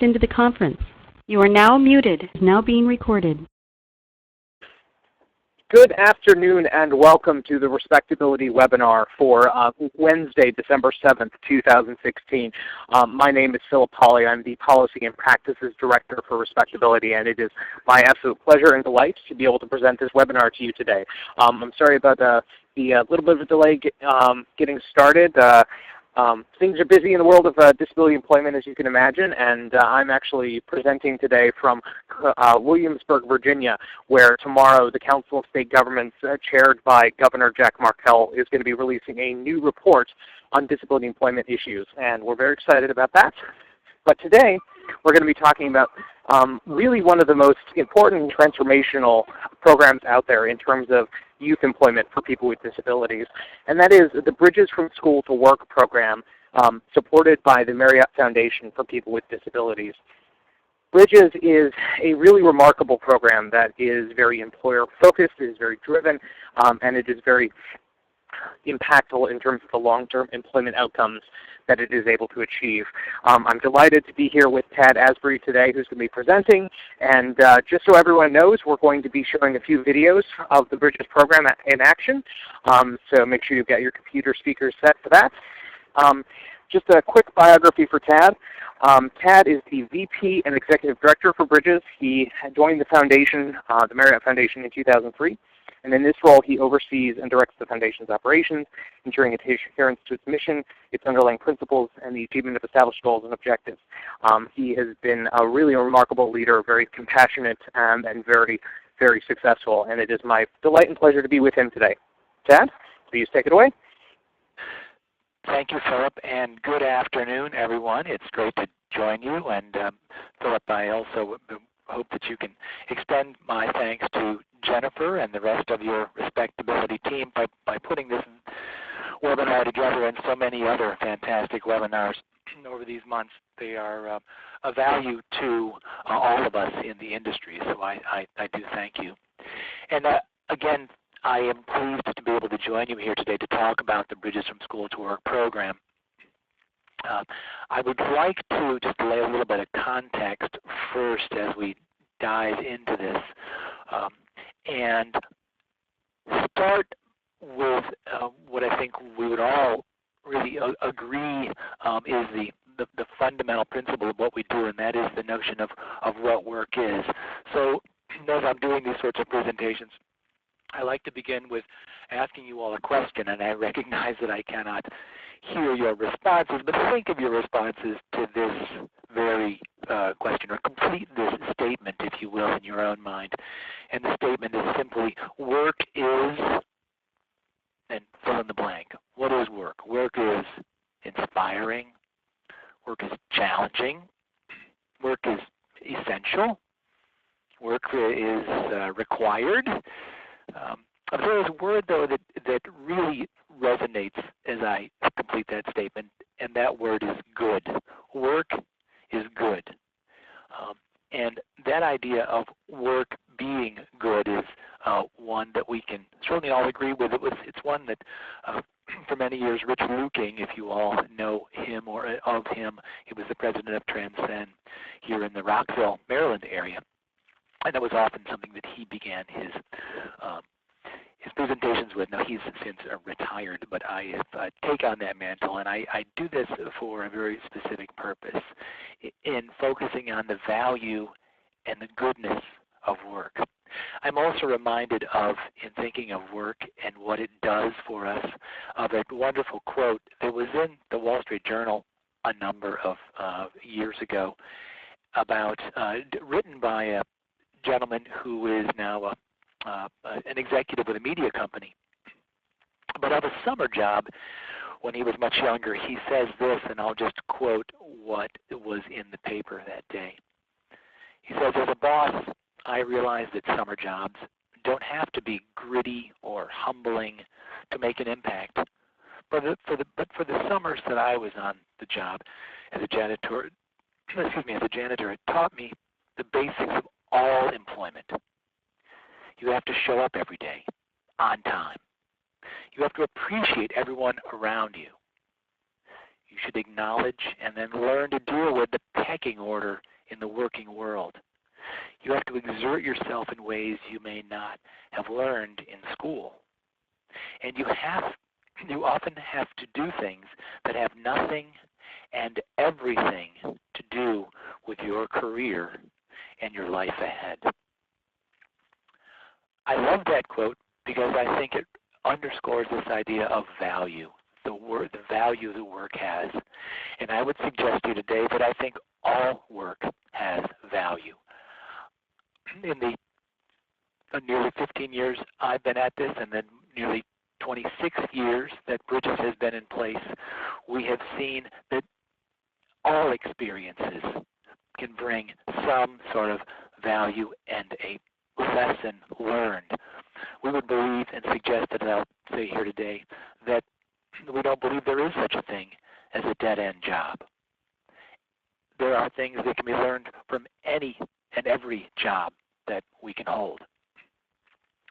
into the conference. You are now muted. Is now being recorded. Good afternoon and welcome to the Respectability webinar for Wednesday, December 7th, 2016. My name is Philip Hawley. I'm the Policy and Practices Director for Respectability, and it is my absolute pleasure and delight to be able to present this webinar to you today. I'm sorry about the little bit of a delay getting started. Things are busy in the world of disability employment, as you can imagine, and I'm actually presenting today from Williamsburg, Virginia, where tomorrow the Council of State Governments, chaired by Governor Jack Markell, is going to be releasing a new report on disability employment issues, and we're very excited about that. But today we're going to be talking about really one of the most important and transformational programs out there in terms of youth employment for people with disabilities, and that is the Bridges from School to Work program supported by the Marriott Foundation for People with Disabilities. Bridges is a really remarkable program that is very employer-focused, it is very driven, and it is very impactful in terms of the long-term employment outcomes that it is able to achieve. I'm delighted to be here with Tad Asbury today, who's going to be presenting. And just so everyone knows, we're going to be showing a few videos of the Bridges program in action. So make sure you've got your computer speakers set for that. Just a quick biography for Tad. Tad is the VP and Executive Director for Bridges. He joined the foundation, the Marriott Foundation, in 2003. And in this role, he oversees and directs the Foundation's operations, ensuring adherence to its mission, its underlying principles, and the achievement of established goals and objectives. He has been a really remarkable leader, very compassionate, and very, very successful. And it is my delight and pleasure to be with him today. Tad, please take it away. Thank you, Philip, and good afternoon, everyone. It's great to join you. And Philip, I also hope that you can extend my thanks to Jennifer and the rest of your Respectability team by putting this webinar together and so many other fantastic webinars over these months. They are of value to all of us in the industry, so I do thank you. And again, I am pleased to be able to join you here today to talk about the Bridges from School to Work program. I would like to just lay a little bit of context first as we dive into this, and start with what I think we would all really agree is the fundamental principle of what we do, and that is the notion of what work is. So as I'm doing these sorts of presentations, I like to begin with asking you all a question, and I recognize that I cannot hear your responses, but think of your responses to this very question, or complete this statement, if you will, in your own mind. And the statement is simply, work is, and fill in the blank. What is work? Work is inspiring. Work is challenging. Work is essential. Work is required. There is a word, though, that really resonates as I complete that statement, and that word is good. Work is good. And that idea of work being good is one that we can certainly all agree with. It's one that for many years, Rich Luking, if you all know him or of him, he was the president of Transcend here in the Rockville, Maryland area. And that was often something that he began his presentations with. Now he's since retired, but I take on that mantle, and I do this for a very specific purpose in focusing on the value and the goodness of work. I'm also reminded of, in thinking of work and what it does for us, of a wonderful quote that was in the Wall Street Journal a number of years ago, about written by a gentleman who is now an executive with a media company. But of a summer job, when he was much younger, he says this, and I'll just quote what was in the paper that day. He says, as a boss, I realize that summer jobs don't have to be gritty or humbling to make an impact. But for the summers that I was on the job as a janitor, it taught me the basics of all employment. You have to show up every day, on time. You have to appreciate everyone around you. You should acknowledge and then learn to deal with the pecking order in the working world. You have to exert yourself in ways you may not have learned in school. And you often have to do things that have nothing and everything to do with your career and your life ahead. I love that quote because I think it underscores this idea of value, the value the work has. And I would suggest to you today that I think all work has value. In the nearly 15 years I've been at this, and then nearly 26 years that Bridges has been in place, we have seen that all experiences can bring some sort of value and a lesson learned. We would believe and suggest that I'll say here today that we don't believe there is such a thing as a dead-end job. There are things that can be learned from any and every job that we can hold.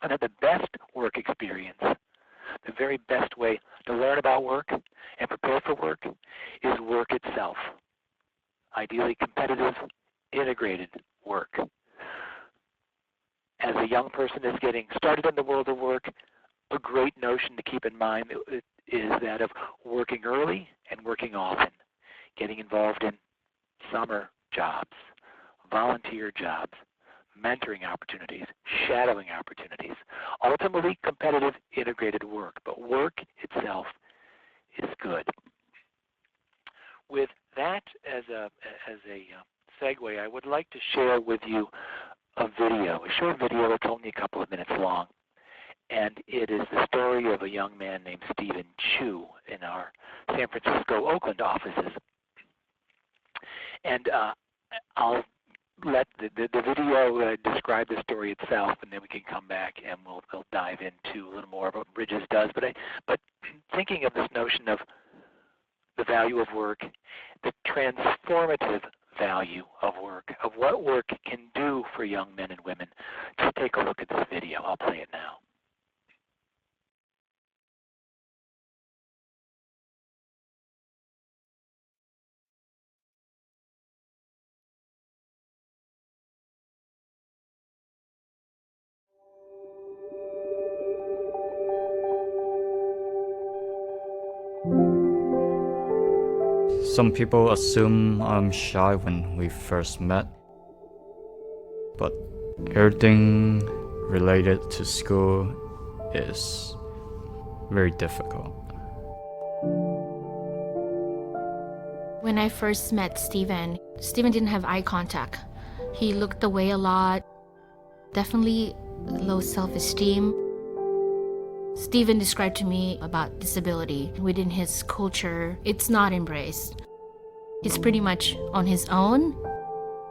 And that the best work experience, the very best way to learn about work and prepare for work is work itself. Ideally competitive, integrated work. As a young person is getting started in the world of work, a great notion to keep in mind is that of working early and working often, getting involved in summer jobs, volunteer jobs, mentoring opportunities, shadowing opportunities, ultimately competitive integrated work, but work itself is good. With that as a segue, I would like to share with you a short video that's only a couple of minutes long, and it is the story of a young man named Stephen Chu in our San Francisco, Oakland offices. And I'll let the video describe the story itself, and then we can come back and we'll dive into a little more of what Bridges does. But thinking of this notion of the value of work, the transformative value of work, of what work can do for young men and women, just take a look at this video. I'll play it now. Some people assume I'm shy when we first met, but everything related to school is very difficult. When I first met Stephen didn't have eye contact. He looked away a lot, definitely low self-esteem. Stephen described to me about disability. Within his culture, it's not embraced. He's pretty much on his own.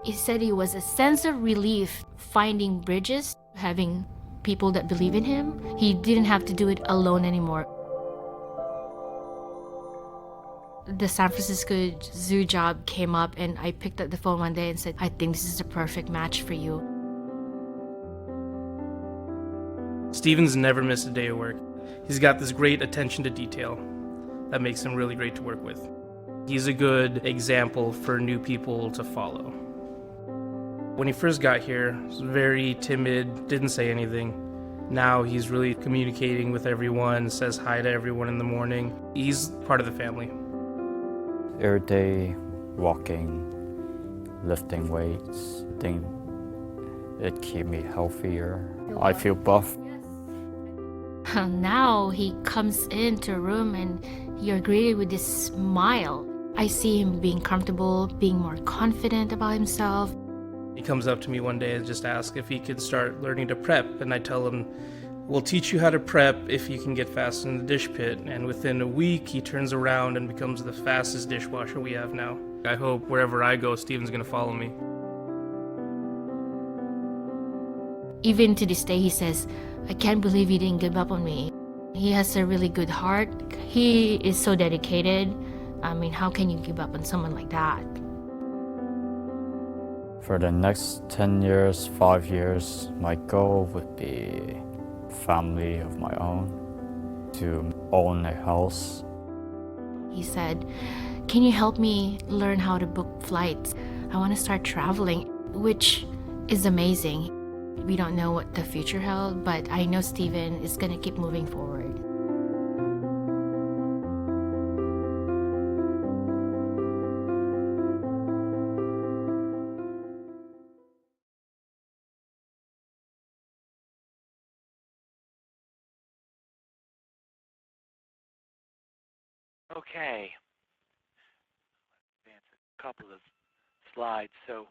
He said it was a sense of relief finding Bridges, having people that believe in him. He didn't have to do it alone anymore. The San Francisco Zoo job came up, and I picked up the phone one day and said, I think this is a perfect match for you. Stephen's never missed a day of work. He's got this great attention to detail that makes him really great to work with. He's a good example for new people to follow. When he first got here, he was very timid, didn't say anything. Now he's really communicating with everyone, says hi to everyone in the morning. He's part of the family. Every day, walking, lifting weights, I think it keeps me healthier. I feel buff. Now he comes into a room and you're greeted with this smile. I see him being comfortable, being more confident about himself. He comes up to me one day and just asks if he could start learning to prep, and I tell him, we'll teach you how to prep if you can get fast in the dish pit. And within a week, he turns around and becomes the fastest dishwasher we have now. I hope wherever I go, Stephen's gonna follow me. Even to this day, he says, I can't believe he didn't give up on me. He has a really good heart. He is so dedicated. I mean, how can you give up on someone like that? For the next 10 years, 5 years, my goal would be family of my own, to own a house. He said, can you help me learn how to book flights? I want to start traveling, which is amazing. We don't know what the future held, but I know Steven is going to keep moving forward. Okay, advance a couple of slides. So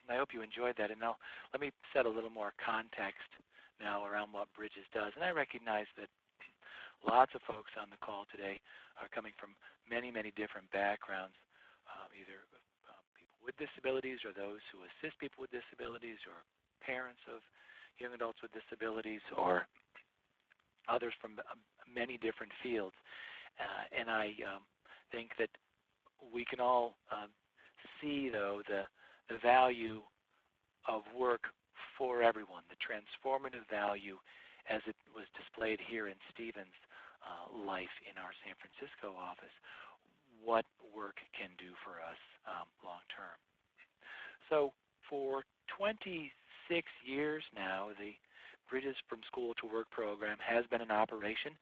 I hope you enjoyed that. And now let me set a little more context now around what Bridges does. And I recognize that lots of folks on the call today are coming from many, many different backgrounds, either people with disabilities or those who assist people with disabilities or parents of young adults with disabilities or others from many different fields. And I think that we can all see, though, the value of work for everyone, the transformative value as it was displayed here in Steven's life in our San Francisco office, what work can do for us long term. So for 26 years now, the Bridges from School to Work program has been in operation,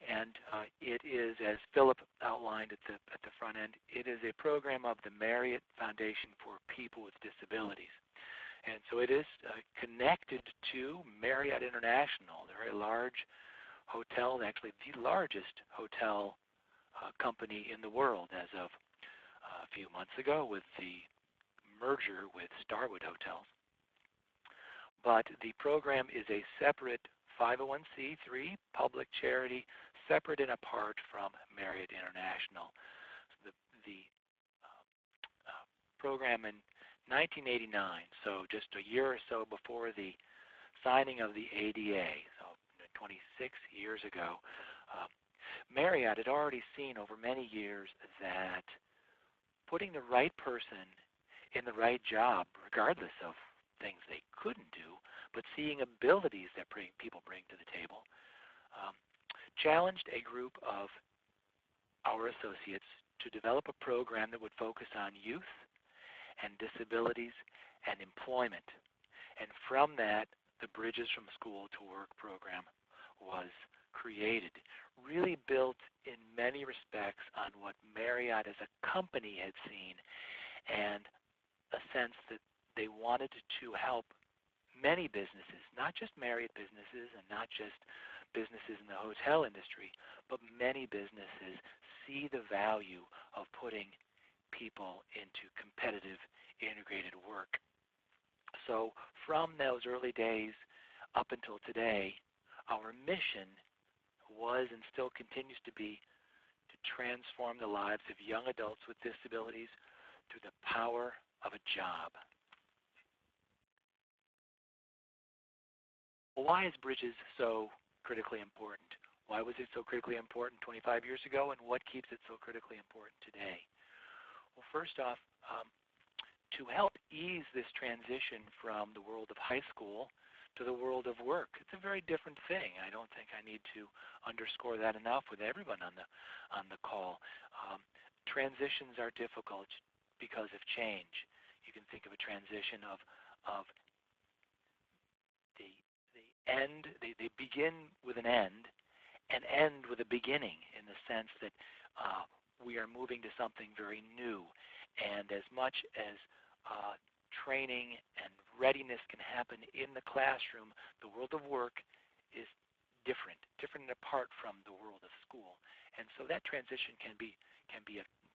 and it is, as Philip outlined at the front end, it is a program of the Marriott Foundation for People with Disabilities. And so it is connected to Marriott International, the very large hotel, actually the largest hotel company in the world as of a few months ago with the merger with Starwood Hotels. But the program is a separate 501c3 public charity, separate and apart from Marriott International. The program in 1989, so just a year or so before the signing of the ADA, so 26 years ago, Marriott had already seen over many years that putting the right person in the right job, regardless of things they couldn't do, but seeing abilities that people bring to the table, challenged a group of our associates to develop a program that would focus on youth and disabilities and employment. And from that, the Bridges from School to Work program was created, really built in many respects on what Marriott as a company had seen, and a sense that they wanted to help many businesses, not just Marriott businesses and not just businesses in the hotel industry, but many businesses see the value of putting people into competitive integrated work. So from those early days up until today, our mission was and still continues to be to transform the lives of young adults with disabilities through the power of a job. Well, why is Bridges so critically important? Why was it so critically important 25 years ago, and what keeps it so critically important today? Well, first off, to help ease this transition from the world of high school to the world of work, it's a very different thing. I don't think I need to underscore that enough with everyone on the call. Transitions are difficult because of change. You can think of a transition of the end. They begin with an end and end with a beginning, in the sense that we are moving to something very new. And as much as training and readiness can happen in the classroom, the world of work is different and apart from the world of school. And so that transition can be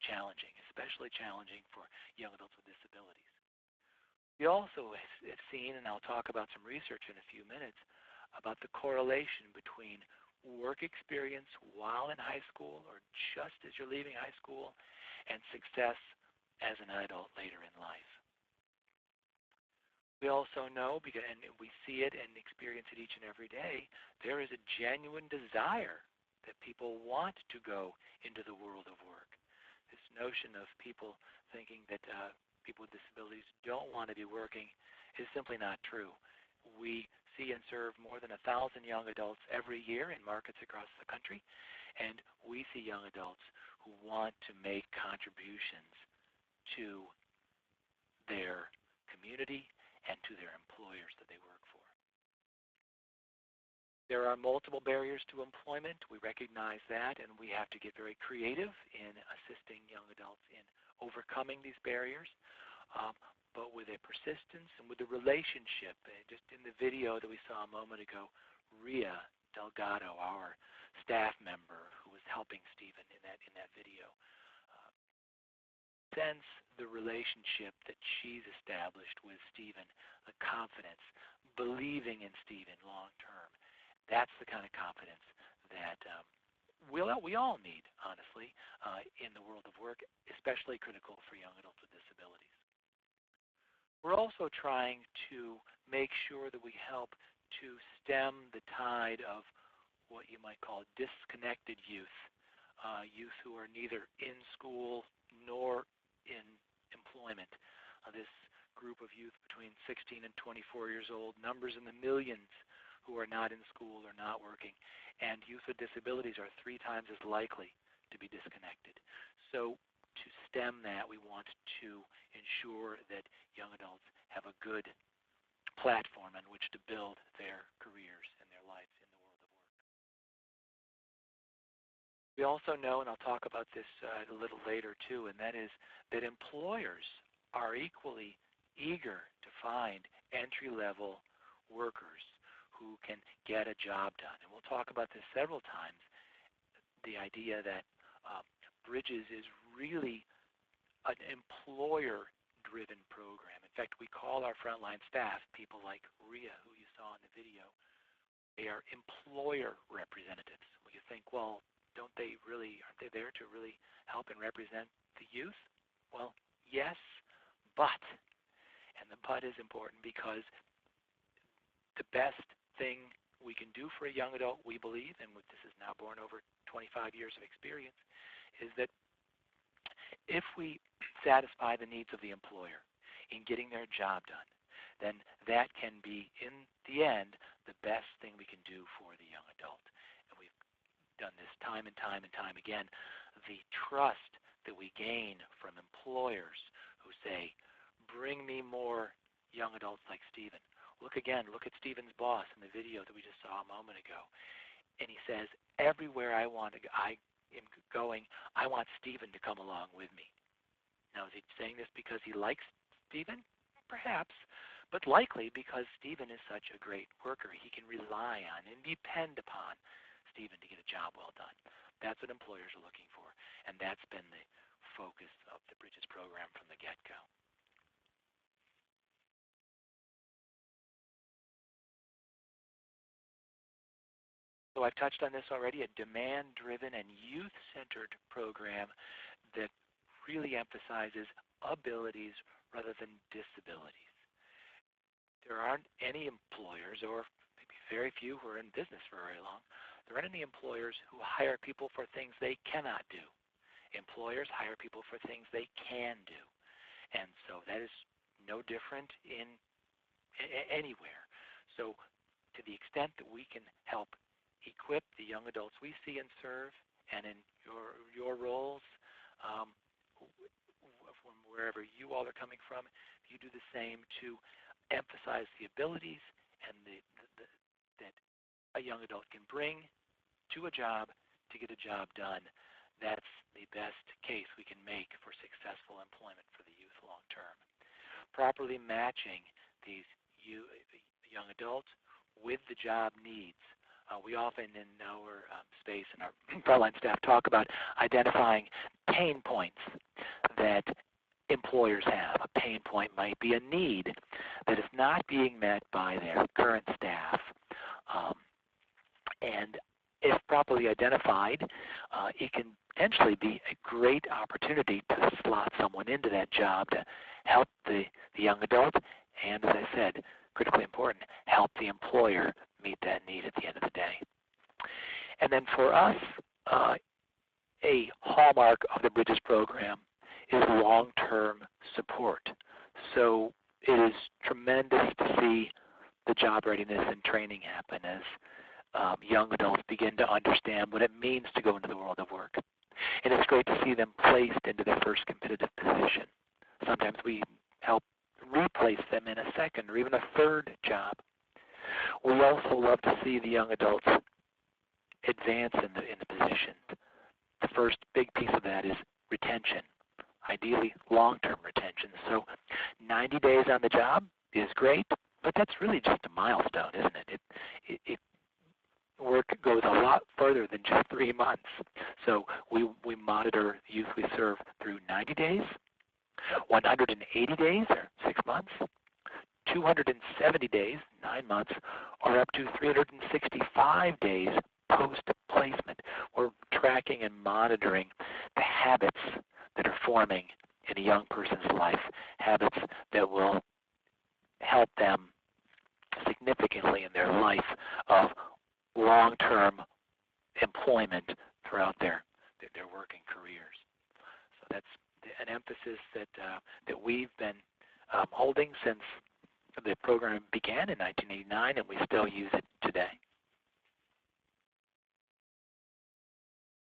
challenging, especially challenging for young adults with disabilities. We also have seen, and I'll talk about some research in a few minutes, about the correlation between work experience while in high school or just as you're leaving high school and success as an adult later in life. We also know, and we see it and experience it each and every day, there is a genuine desire that people want to go into the world of work. This notion of people thinking that people with disabilities don't want to be working is simply not true. We see and serve more than 1,000 young adults every year in markets across the country, and we see young adults who want to make contributions to their community and to their employers that they work for. There are multiple barriers to employment. We recognize that, and we have to get very creative in assisting young adults in overcoming these barriers. But with a persistence and with a relationship, just in the video that we saw a moment ago, Rhea Delgado, our staff member who was helping Stephen in that video, sense the relationship that she's established with Stephen, the confidence, believing in Stephen long term. That's the kind of confidence that we all need, honestly, in the world of work, especially critical for young adults with disabilities. We're also trying to make sure that we help to stem the tide of what you might call disconnected youth, youth who are neither in school nor in employment. This group of youth between 16 and 24 years old, numbers in the millions who are not in school or not working, and youth with disabilities are 3 times as likely to be disconnected. So to stem that, we want to ensure that young adults have a good platform on which to build their careers and their lives in the world of work. We also know, and I'll talk about this a little later too, and that is that employers are equally eager to find entry-level workers who can get a job done. And we'll talk about this several times, the idea that Bridges is really an employer-driven program. In fact, we call our frontline staff, people like Rhea, who you saw in the video, they are employer representatives. Well, you think, well, aren't they there to really help and represent the youth? Well, yes, but, and the but is important because the best thing we can do for a young adult, we believe, and this is now born over 25 years of experience, is that if we satisfy the needs of the employer in getting their job done, then that can be, in the end, the best thing we can do for the young adult. And we've done this time and time and time again. The trust that we gain from employers who say, bring me more young adults like Stephen. Look at Stephen's boss in the video that we just saw a moment ago. And he says, everywhere I am going, I want Stephen to come along with me. Now, is he saying this because he likes Stephen? Perhaps, but likely because Stephen is such a great worker. He can rely on and depend upon Stephen to get a job well done. That's what employers are looking for, and that's been the focus of the Bridges program from the get-go. So I've touched on this already, a demand-driven and youth-centered program that really emphasizes abilities rather than disabilities. There aren't any employers, or maybe very few who are in business for very long, there aren't any employers who hire people for things they cannot do. Employers hire people for things they can do. And so that is no different in anywhere. So to the extent that we can help equip the young adults we see and serve, and in your roles, from wherever you all are coming from, you do the same to emphasize the abilities and that a young adult can bring to a job to get a job done. That's the best case we can make for successful employment for the youth long term. Properly matching these young adults with the job needs. We often in our space and our frontline staff talk about identifying pain points that employers have. A pain point might be a need that is not being met by their current staff. And if properly identified, it can potentially be a great opportunity to slot someone into that job to help the young adult and, as I said, critically important, help the employer meet that need at the end of the day. And then for us, a hallmark of the Bridges program is long-term support. So it is tremendous to see the job readiness and training happen as young adults begin to understand what it means to go into the world of work. And it's great to see them placed into their first competitive position. Sometimes we help replace them in a second or even a third job. We also love to see the young adults advance in the position. The first big piece of that is retention, ideally long-term retention. So 90 days on the job is great, but that's really just a milestone, isn't it? Work goes a lot further than just 3 months. So we monitor the youth we serve through 90 days, 180 days, or 6 months, 270 days, 9 months, or up to 365 days post-placement. We're tracking and monitoring the habits that are forming in a young person's life, habits that will help them significantly in their life of long-term employment throughout their working careers. So that's an emphasis that we've been holding since the program began in 1989, and we still use it today.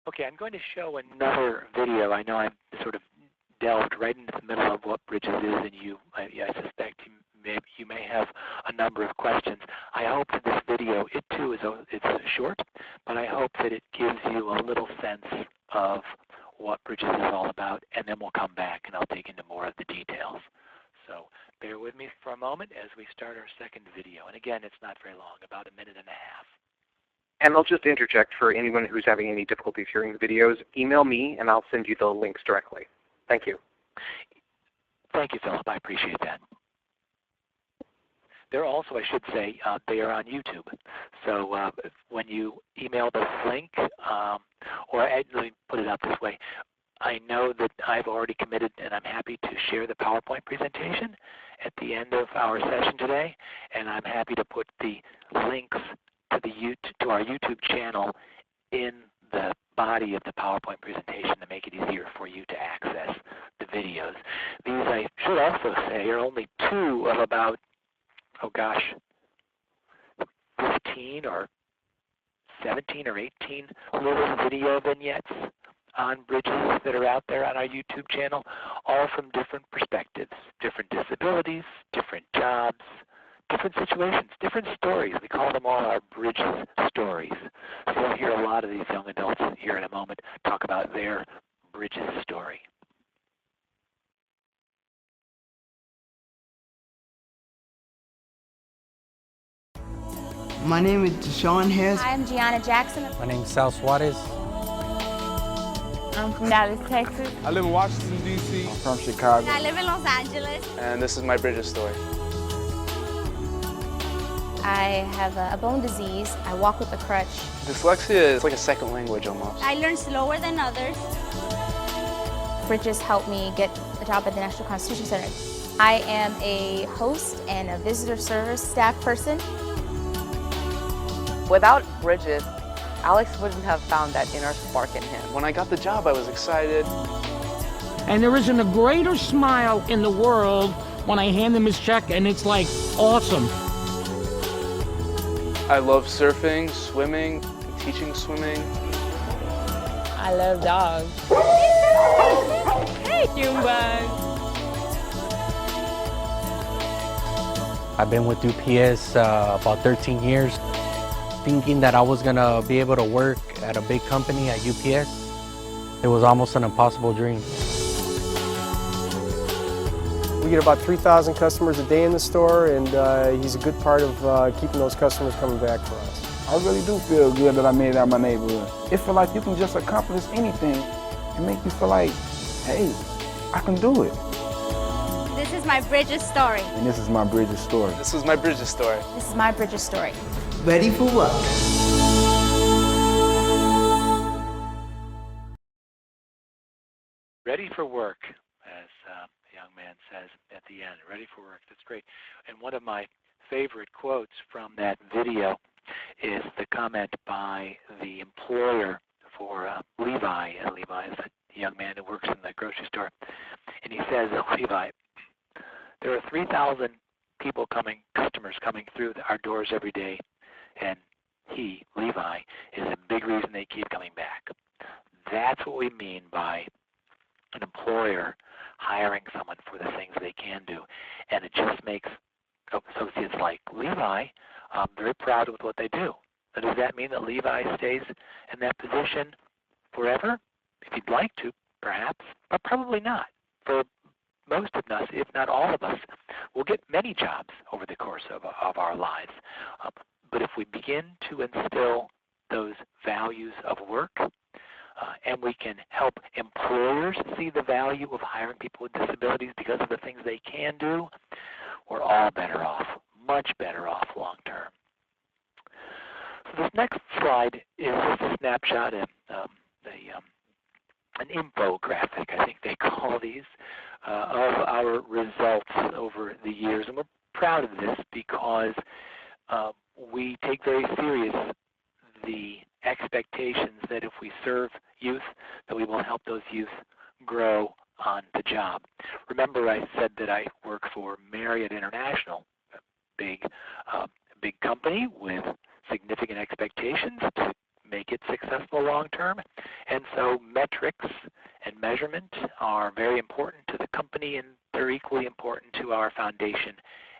Okay, I'm going to show another video. I know I sort of delved right into the middle of what Bridges is, and I suspect you may have a number of questions. I hope that this video, it too it's short, but I hope that it gives you a little sense of what Bridges is all about, and then we'll come back and I'll dig into more of the details. So bear with me for a moment as we start our second video. And again, it's not very long, about 1.5 minutes. And I'll just interject for anyone who's having any difficulties hearing the videos, email me and I'll send you the links directly. Thank you. Thank you, Philip. I appreciate that. They're also, I should say, they are on YouTube. So when you email the link, or let me put it out this way, I know that I've already committed and I'm happy to share the PowerPoint presentation at the end of our session today, and I'm happy to put the links to our YouTube channel in the body of the PowerPoint presentation to make it easier for you to access the videos. These, I should also say, are only 2 of about, 15 or 17 or 18 little video vignettes on Bridges that are out there on our YouTube channel, all from different perspectives, different disabilities, different jobs, different situations, different stories. We call them all our Bridges stories. So you'll hear a lot of these young adults here in a moment talk about their Bridges story. My name is Deshaun Harris. Hi, I'm Gianna Jackson. My name is Sal Suarez. I'm from Dallas, Texas. I live in Washington, D.C. I'm from Chicago. I live in Los Angeles. And this is my Bridges story. I have a bone disease. I walk with a crutch. Dyslexia is like a second language almost. I learn slower than others. Bridges helped me get a job at the National Constitution Center. I am a host and a visitor service staff person. Without Bridges, Alex wouldn't have found that inner spark in him. When I got the job, I was excited. And there isn't a greater smile in the world when I hand him his check, and it's like, awesome. I love surfing, swimming, teaching swimming. I love dogs. Hey, Jumba. I've been with UPS about 13 years. Thinking that I was gonna be able to work at a big company at UPS, it was almost an impossible dream. We get about 3,000 customers a day in the store, and he's a good part of keeping those customers coming back for us. I really do feel good that I made it out of my neighborhood. It feels like you can just accomplish anything and make you feel like, hey, I can do it. This is my Bridges story. And this is my Bridges story. This is my Bridges story. This is my Bridges story. Ready for what? Ready for work, as the young man says at the end. Ready for work. That's great. And one of my favorite quotes from that video is the comment by the employer for Levi. And Levi is a young man who works in the grocery store. And he says, Levi, there are 3,000 customers coming through our doors every day. And he, Levi, is a big reason they keep coming back. That's what we mean by an employer hiring someone for the things they can do. And it just makes associates like Levi very proud with what they do. Now, does that mean that Levi stays in that position forever? If you'd like to, perhaps, but probably not. For most of us, if not all of us, will get many jobs over the course of our lives. But if we begin to instill those values of work, and we can help employers see the value of hiring people with disabilities because of the things they can do, we're all better off, much better off long term. So this next slide is just a snapshot of an infographic, I think they call these, of our results over the years. And we're proud of this because we take very serious the expectations that if we serve youth, that we will help those youth grow on the job. Remember, I said that I work for Marriott International, a big company with significant expectations to make it successful long term. And so metrics and measurement are very important to the company, and they're equally important to our foundation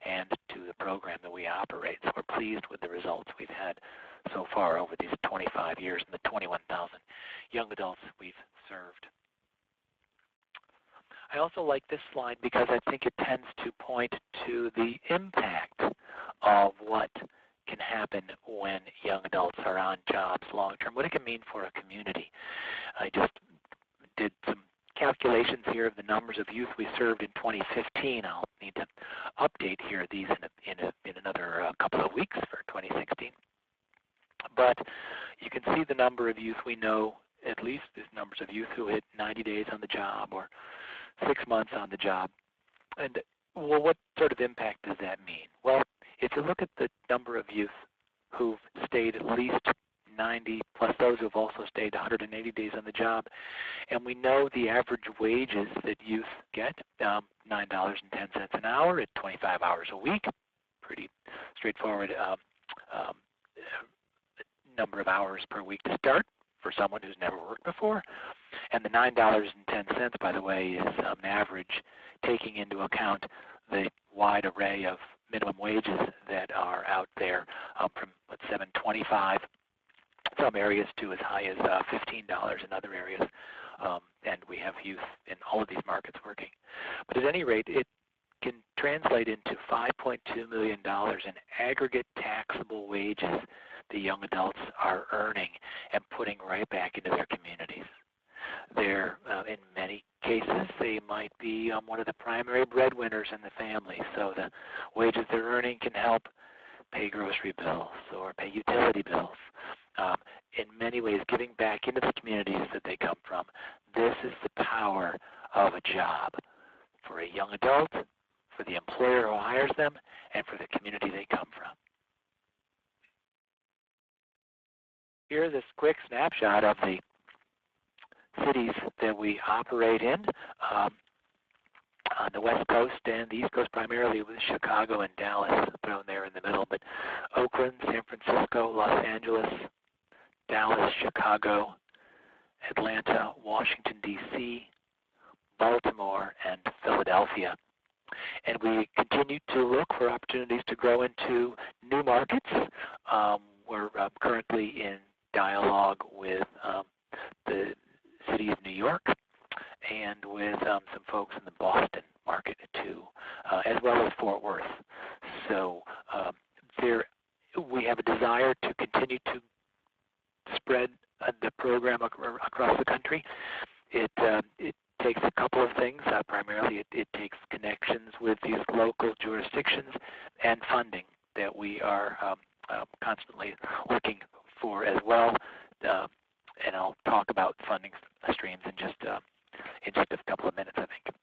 and to the program that we operate. So we're pleased with the results we've had so far over these 25 years and the 21,000 young adults we've served. I also like this slide because I think it tends to point to the impact of what can happen when young adults are on jobs long term, what it can mean for a community. I just did some calculations here of the numbers of youth we served in 2015. I'll need to update here these in another couple of weeks for 2016. But you can see the number of youth we know, at least there's numbers of youth who hit 90 days on the job or 6 months on the job. And well, what sort of impact does that mean? Well, if you look at the number of youth who've stayed at least 90 plus those who've also stayed 180 days on the job, and we know the average wages that youth get, $9.10 an hour at 25 hours a week, pretty straightforward number of hours per week to start for someone who's never worked before. And the $9.10, by the way, is an average taking into account the wide array of minimum wages that are out there, from $7.25 some areas to as high as $15 in other areas. And we have youth in all of these markets working. But at any rate, it can translate into $5.2 million in aggregate taxable wages the young adults are earning and putting right back into their communities. They're, in many cases, they might be one of the primary breadwinners in the family, so the wages they're earning can help pay grocery bills or pay utility bills. In many ways, giving back into the communities that they come from. This is the power of a job for a young adult, for the employer who hires them, and for the community they come from. Here's this quick snapshot of the cities that we operate in. On the West Coast and the East Coast primarily with Chicago and Dallas thrown there in the middle, but Oakland, San Francisco, Los Angeles, Dallas, Chicago, Atlanta, Washington, D.C., Baltimore, and Philadelphia. And we continue to look for opportunities to grow into new markets. We're currently in dialogue with the city of New York and with some folks in the Boston market too, as well as Fort Worth. So we have a desire to continue to spread the program across the country. It takes a couple of things. Primarily, it takes connections with these local jurisdictions and funding that we are constantly looking for as well. And I'll talk about funding streams in just a couple of minutes, I think.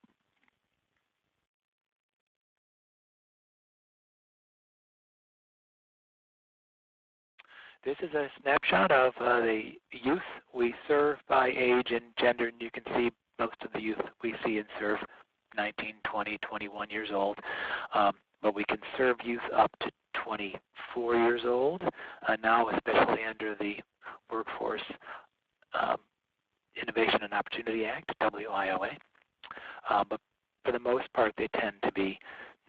This is a snapshot of the youth we serve by age and gender, and you can see most of the youth we see and serve 19, 20, 21 years old, but we can serve youth up to 24 years old now, especially under the Workforce Innovation and Opportunity Act, WIOA. but for the most part they tend to be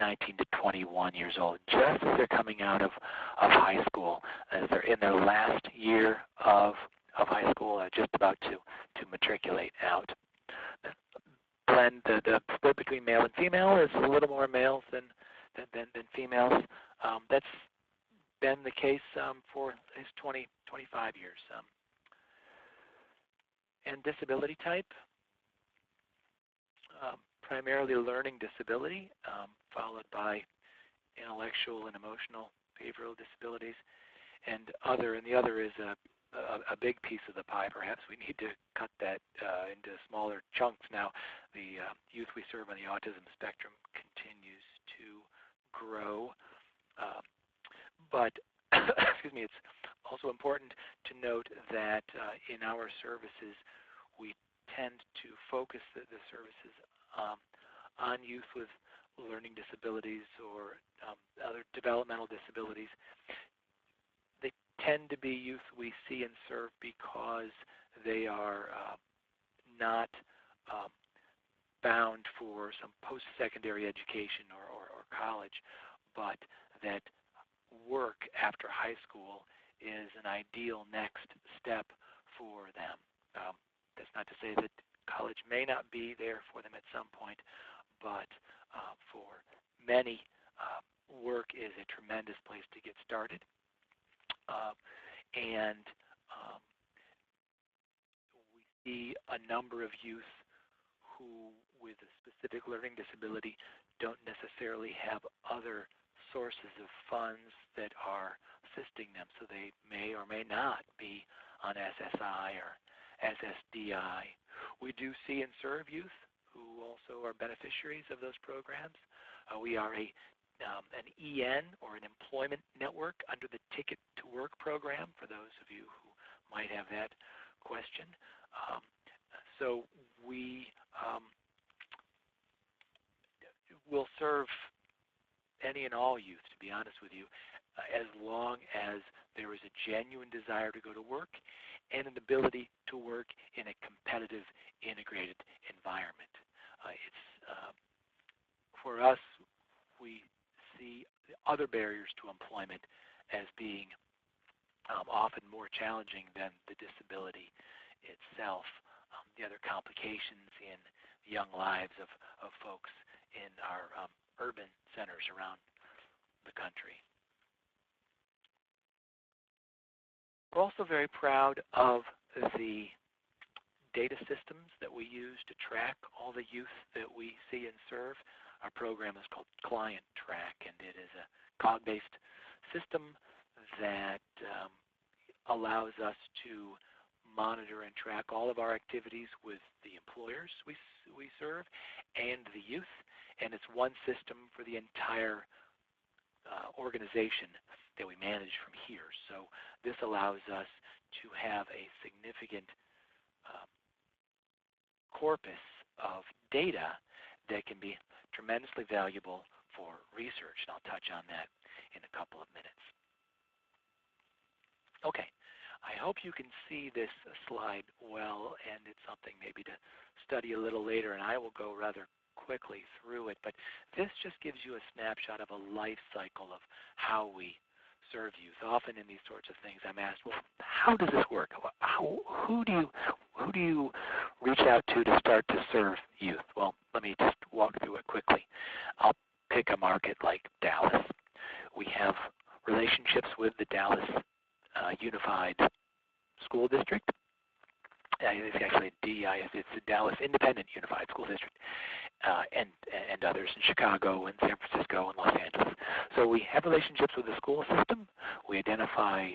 19 to 21 years old, just as they're coming out of high school, as they're in their last year of high school, just about to matriculate out. The split between male and female is a little more males than females. That's been the case for at least 25 years. And disability type, primarily learning disability, followed by intellectual and emotional behavioral disabilities, and other. And the other is a big piece of the pie. Perhaps we need to cut that into smaller chunks now. The youth we serve on the autism spectrum continues to grow, but excuse me, it's also important to note that in our services we tend to focus the services on youth with learning disabilities or other developmental disabilities. They tend to be youth we see and serve because they are not bound for some post-secondary education or college, but that work after high school is an ideal next step for them. That's not to say that college may not be there for them at some point, but for many, work is a tremendous place to get started. And we see a number of youth who, with a specific learning disability, don't necessarily have other sources of funds that are assisting them, so they may or may not be on SSI or SSDI. We do see and serve youth who also are beneficiaries of those programs. We are an EN, or an employment network, under the Ticket to Work program, for those of you who might have that question. So we will serve any and all youth, to be honest with you, as long as there is a genuine desire to go to work and an ability to work in a competitive, integrated environment. For us, we see the other barriers to employment as being often more challenging than the disability itself. The other complications in the young lives of folks in our urban centers around the country. We're also very proud of the data systems that we use to track all the youth that we see and serve. Our program is called Client Track, and it is a cloud-based system that allows us to monitor and track all of our activities with the employers we serve and the youth, and it's one system for the entire organization that we manage from here. So this allows us to have a significant corpus of data that can be tremendously valuable for research, and I'll touch on that in a couple of minutes. Okay, I hope you can see this slide well, and it's something maybe to study a little later, and I will go rather quickly through it, but this just gives you a snapshot of a life cycle of how we serve youth. Often in these sorts of things I'm asked, well, how does this work? Who do you reach out to start to serve youth? Well, let me just walk through it quickly. I'll pick a market like Dallas. We have relationships with the Dallas Unified School District. It's actually DIS. It's the Dallas Independent Unified School District, and others in Chicago and San Francisco and Los Angeles. So we have relationships with the school system. We identify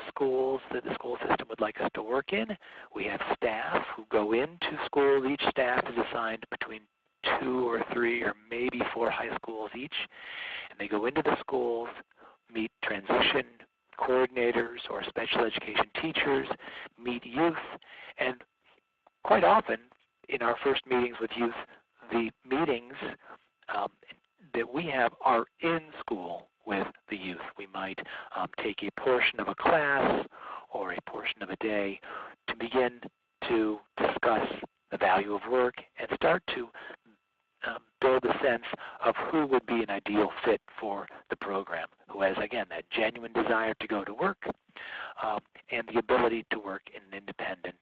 schools that the school system would like us to work in. We have staff who go into schools. Each staff is assigned between 2 or 3 or maybe 4 high schools each, and they go into the schools, meet transition coordinators or special education teachers, meet youth, and quite often in our first meetings with youth, the meetings that we have are in school with the youth. We might take a portion of a class or a portion of a day to begin to discuss the value of work and start to build a sense of who would be an ideal fit for the program, who has, again, that genuine desire to go to work and the ability to work in an independent,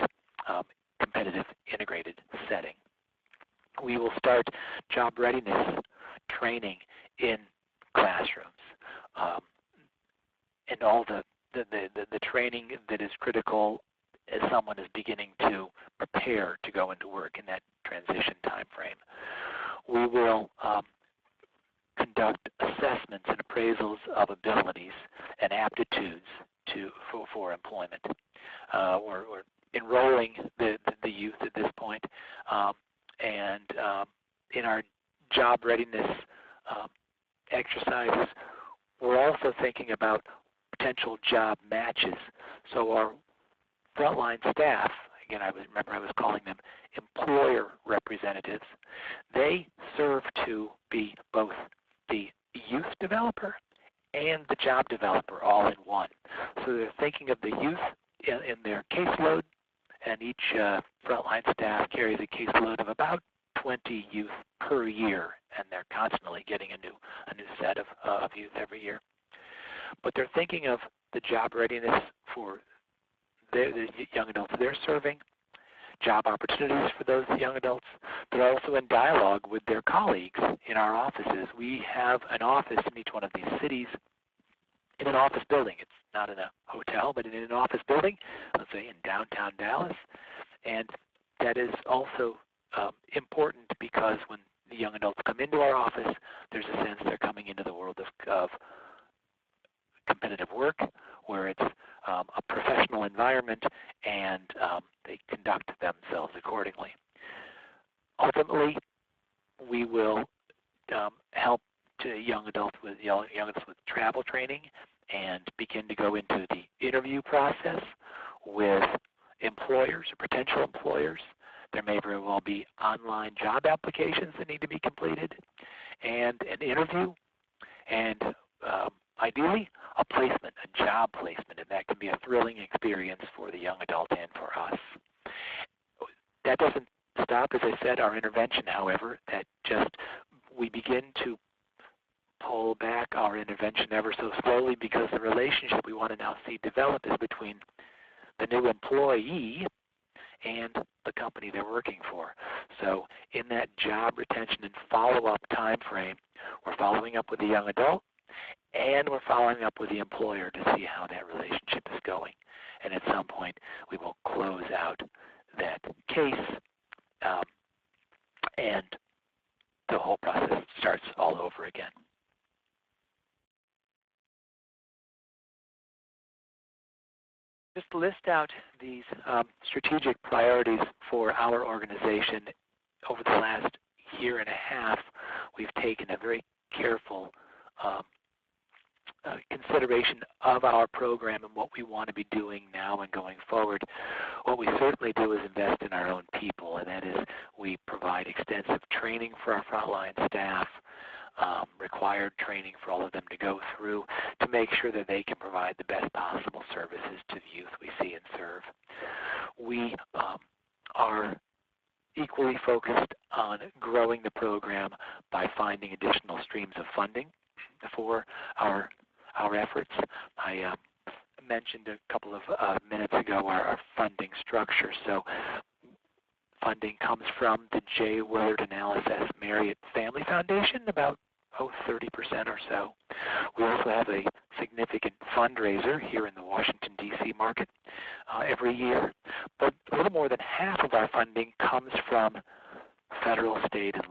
competitive, integrated setting. We will start job readiness training in classrooms and all the training that is critical as someone is beginning to prepare to go into work in that transition time frame. We will conduct assessments and appraisals of abilities and aptitudes for employment. We're enrolling the youth at this point, and in our job readiness exercises, we're also thinking about potential job matches. So our frontline staff, again, I was calling them employer representatives. They serve to be both the youth developer and the job developer all in one. So they're thinking of the youth in their caseload, and each frontline staff carries a caseload of about 20 youth per year, and they're constantly getting a new set of youth every year. But they're thinking of the job readiness for the young adults they're serving, job opportunities for those young adults. They're also in dialogue with their colleagues in our offices. We have an office in each one of these cities in an office building. It's not in a hotel, but in an office building, let's say in downtown Dallas. And that is also important because when the young adults come into our office, there's a sense they're coming into the world of competitive work, where it's a professional environment, and they conduct themselves accordingly. Ultimately, we will help to young adults with travel training and begin to go into the interview process with employers or potential employers. There may very well be online job applications that need to be completed, and an interview, and ideally a placement, a job placement, and that can be a thrilling experience for the young adult and for us. That doesn't stop, as I said, our intervention, however. That just, we begin to pull back our intervention ever so slowly, because the relationship we want to now see develop is between the new employee and the company they're working for. So in that job retention and follow-up time frame, we're following up with the young adult, and we're following up with the employer to see how that relationship is going. And at some point, we will close out that case, and the whole process starts all over again. Just list out these strategic priorities for our organization. Over the last year and a half, we've taken a very careful consideration of our program and what we want to be doing now and going forward. What we certainly do is invest in our own people, and that is we provide extensive training for our frontline staff, required training for all of them to go through to make sure that they can provide the best possible services to the youth we see and serve. We are equally focused on growing the program by finding additional streams of funding for our efforts. I mentioned a couple of minutes ago our funding structure. So funding comes from the J. Willard and Alice S. Marriott Family Foundation, about 30% or so. We also have a significant fundraiser here in the Washington, D.C. market every year. But a little more than half of our funding comes from federal, state, and